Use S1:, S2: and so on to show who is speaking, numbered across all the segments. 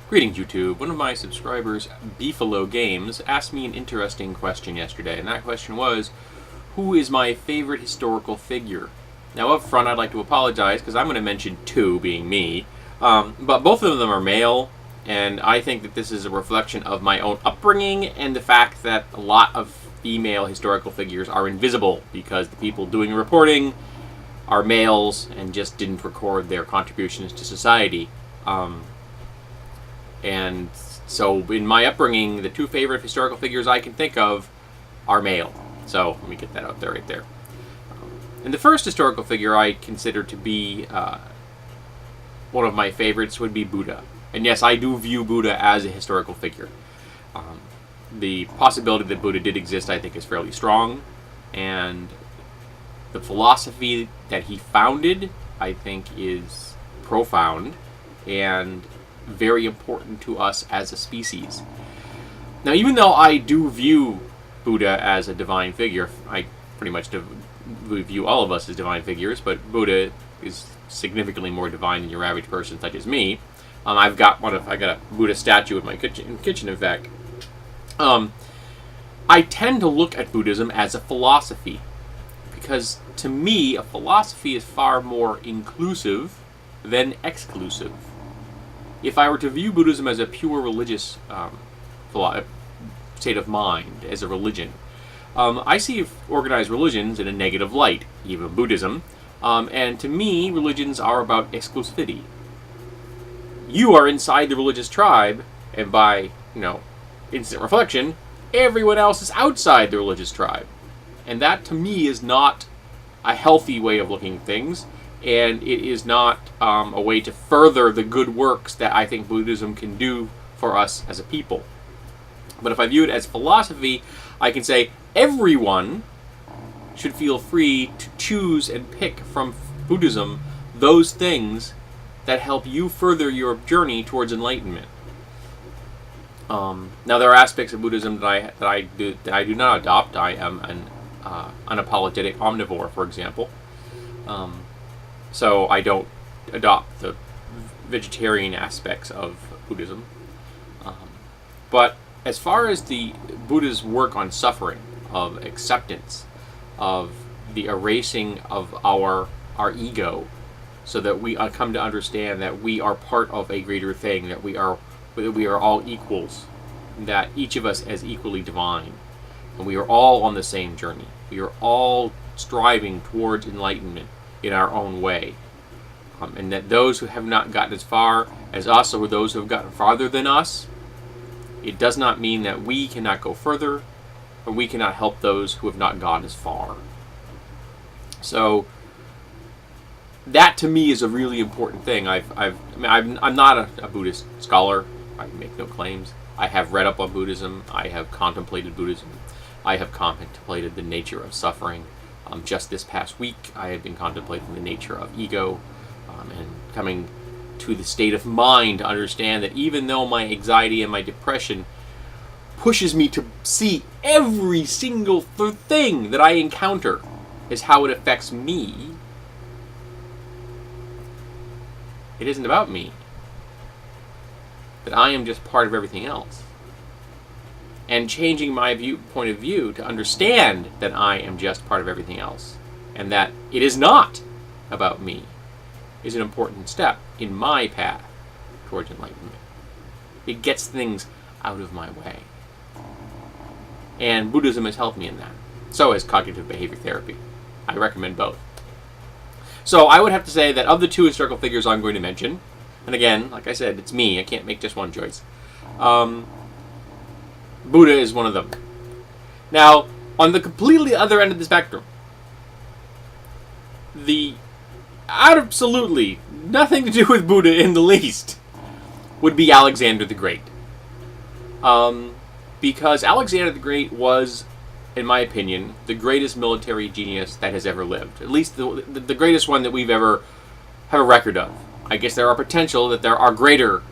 S1: Greetings, YouTube. One of my subscribers, Beefalo Games, asked me an interesting question yesterday, and that question was, who is my favorite historical figure? Now, up front, I'd like to apologize, because I'm going to mention two, being me, but both of them are male, and I think that this is a reflection of my own upbringing, and the fact that a lot of female historical figures are invisible, because the people doing the reporting are males, and just didn't record their contributions to society. And so in my upbringing, the two favorite historical figures I can think of are male. So let me get that out there right there. And the first historical figure I consider to be one of my favorites would be Buddha. And yes, I do view Buddha as a historical figure. The possibility that Buddha did exist, I think, is fairly strong. And the philosophy that he founded, I think, is profound and very important to us as a species. Now, even though I do view Buddha as a divine figure, I pretty much view all of us as divine figures, but Buddha is significantly more divine than your average person, such as me. I got a Buddha statue in my kitchen. In fact, I tend to look at Buddhism as a philosophy, because to me, a philosophy is far more inclusive than exclusive. If I were to view Buddhism as a pure religious state of mind, as a religion, I see organized religions in a negative light, even Buddhism, and to me, religions are about exclusivity. You are inside the religious tribe, and by, instant reflection, everyone else is outside the religious tribe. And that, to me, is not a healthy way of looking at things. And it is not a way to further the good works that I think Buddhism can do for us as a people. But if I view it as philosophy, I can say everyone should feel free to choose and pick from Buddhism those things that help you further your journey towards enlightenment. Now, there are aspects of Buddhism that I do not adopt. I am an unapologetic omnivore, for example. So I don't adopt the vegetarian aspects of Buddhism. But as far as the Buddha's work on suffering, of acceptance, of the erasing of our ego, so that we come to understand that we are part of a greater thing, that we are all equals, that each of us is equally divine, and we are all on the same journey. We are all striving towards enlightenment in our own way, and that those who have not gotten as far as us, or those who have gotten farther than us, it does not mean that we cannot go further, or we cannot help those who have not gone as far. So that, to me, is a really important thing. I'm not a Buddhist scholar. I make no claims. I have read up on Buddhism. I have contemplated Buddhism. I have contemplated the nature of suffering. Just this past week, I have been contemplating the nature of ego, and coming to the state of mind to understand that even though my anxiety and my depression pushes me to see every single thing that I encounter as how it affects me, it isn't about me. That I am just part of everything else. And changing my point of view to understand that I am just part of everything else, and that it is not about me, is an important step in my path towards enlightenment. It gets things out of my way. And Buddhism has helped me in that. So has cognitive behavior therapy. I recommend both. So I would have to say that of the two historical figures I'm going to mention, and again, like I said, it's me, I can't make just one choice, Buddha is one of them. Now, on the completely other end of the spectrum, the absolutely nothing to do with Buddha in the least would be Alexander the Great. Because Alexander the Great was, in my opinion, the greatest military genius that has ever lived. At least the greatest one that we've ever have a record of. I guess there are potential that there are greater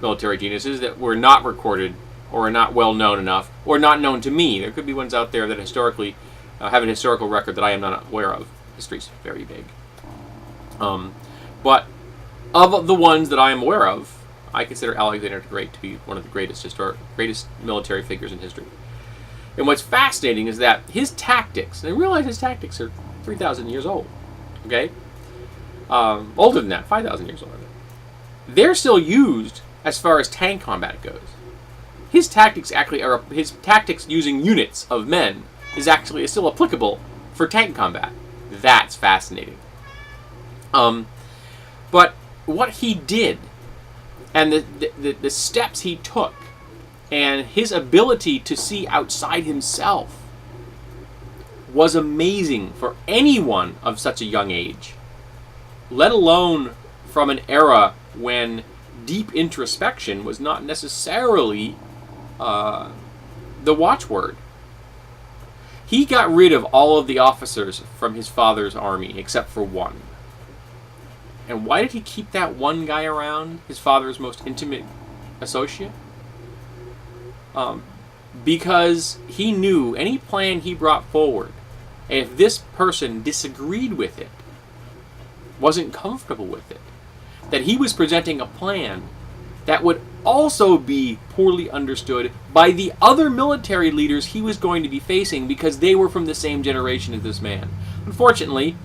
S1: military geniuses that were not recorded, or are not well known enough, or not known to me. There could be ones out there that historically have an historical record that I am not aware of. History's very big. But of the ones that I am aware of, I consider Alexander the Great to be one of the greatest military figures in history. And what's fascinating is that his tactics, and I realize his tactics are 3,000 years old, okay? Older than that, 5,000 years older. They're still used as far as tank combat goes. His tactics using units of men is still applicable for tank combat. That's fascinating. But what he did, and the steps he took, and his ability to see outside himself was amazing for anyone of such a young age, let alone from an era when deep introspection was not necessarily the watchword. He got rid of all of the officers from his father's army except for one. And why did he keep that one guy around, his father's most intimate associate? Because he knew any plan he brought forward, if this person disagreed with it, wasn't comfortable with it, that he was presenting a plan that would also be poorly understood by the other military leaders he was going to be facing because they were from the same generation as this man. Unfortunately,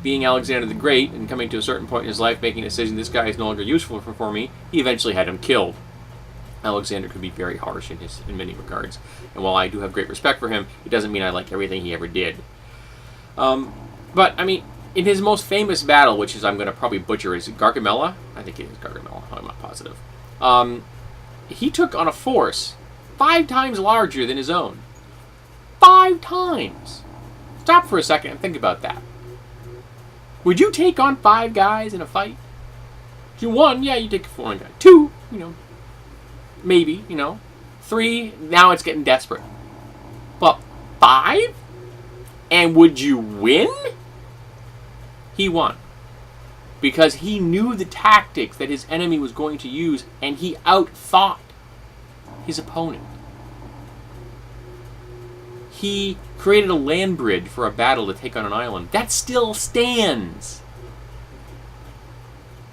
S1: being Alexander the Great and coming to a certain point in his life making a decision, this guy is no longer useful for me, he eventually had him killed. Alexander could be very harsh in many regards. And while I do have great respect for him, it doesn't mean I like everything he ever did. But, I mean, in his most famous battle, which is I'm going to probably butcher, is it Gargamella? I think it is Gargamella. I'm not positive. He took on a force 5 times larger than his own. 5 times! Stop for a second and think about that. Would you take on 5 guys in a fight? 1, yeah, you take 4 guy. 2, maybe, 3, now it's getting desperate. But 5? And would you win? He won. Because he knew the tactics that his enemy was going to use, and he outthought his opponent. He created a land bridge for a battle to take on an island. That still stands.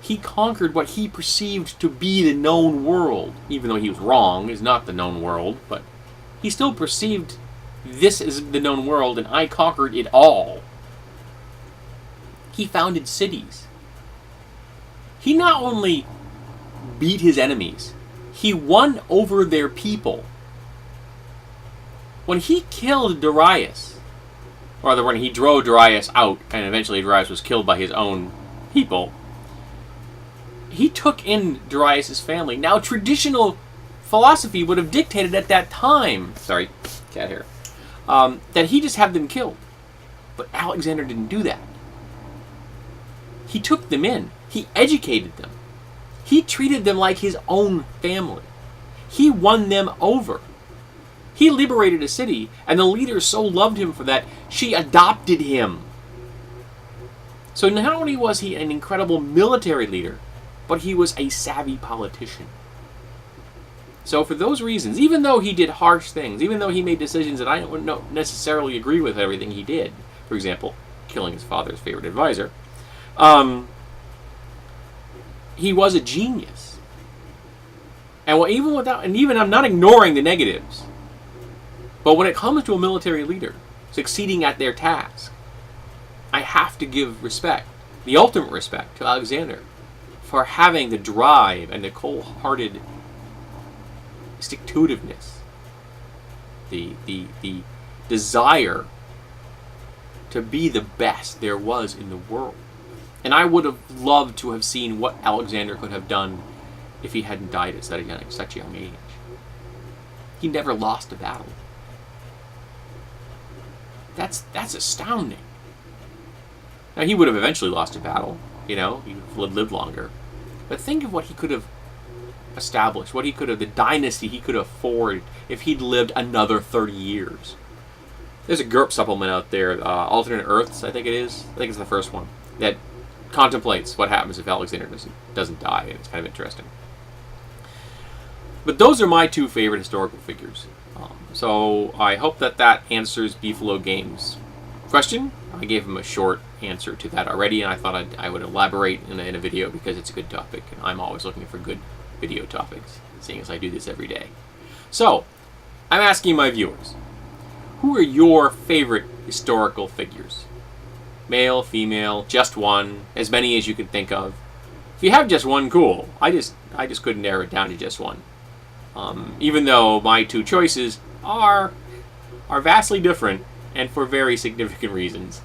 S1: He conquered what he perceived to be the known world, even though he was wrong, is not the known world, but he still perceived this is the known world and I conquered it all. He founded cities. He not only beat his enemies, he won over their people. When he killed Darius, or when he drove Darius out, and eventually Darius was killed by his own people, he took in Darius' family. Now, traditional philosophy would have dictated at that time, sorry, cat hair, that he just have them killed. But Alexander didn't do that. He took them in. He educated them. He treated them like his own family. He won them over. He liberated a city, and the leader so loved him for that, she adopted him. So not only was he an incredible military leader, but he was a savvy politician. So for those reasons, even though he did harsh things, even though he made decisions that I don't necessarily agree with everything he did, for example, killing his father's favorite advisor, he was a genius. And even I'm not ignoring the negatives, but when it comes to a military leader succeeding at their task, I have to give respect, the ultimate respect, to Alexander for having the drive and the cold-hearted stick-to-itiveness, the desire to be the best there was in the world. And I would have loved to have seen what Alexander could have done if he hadn't died at such a young age. He never lost a battle. That's astounding. Now, he would have eventually lost a battle, he would have lived longer. But think of what he could have established, the dynasty he could have forged if he'd lived another 30 years. There's a GURP supplement out there, Alternate Earths, I think it is. I think it's the first one, that contemplates what happens if Alexander doesn't die, and it's kind of interesting. But those are my 2 favorite historical figures. So I hope that answers Beefalo Games' question. I gave him a short answer to that already, and I thought I would elaborate in a video because it's a good topic, and I'm always looking for good video topics, seeing as I do this every day. So, I'm asking my viewers, who are your favorite historical figures? Male, female, just one, as many as you can think of. If you have just one, cool. I just couldn't narrow it down to just one. Even though my two choices are vastly different and for very significant reasons.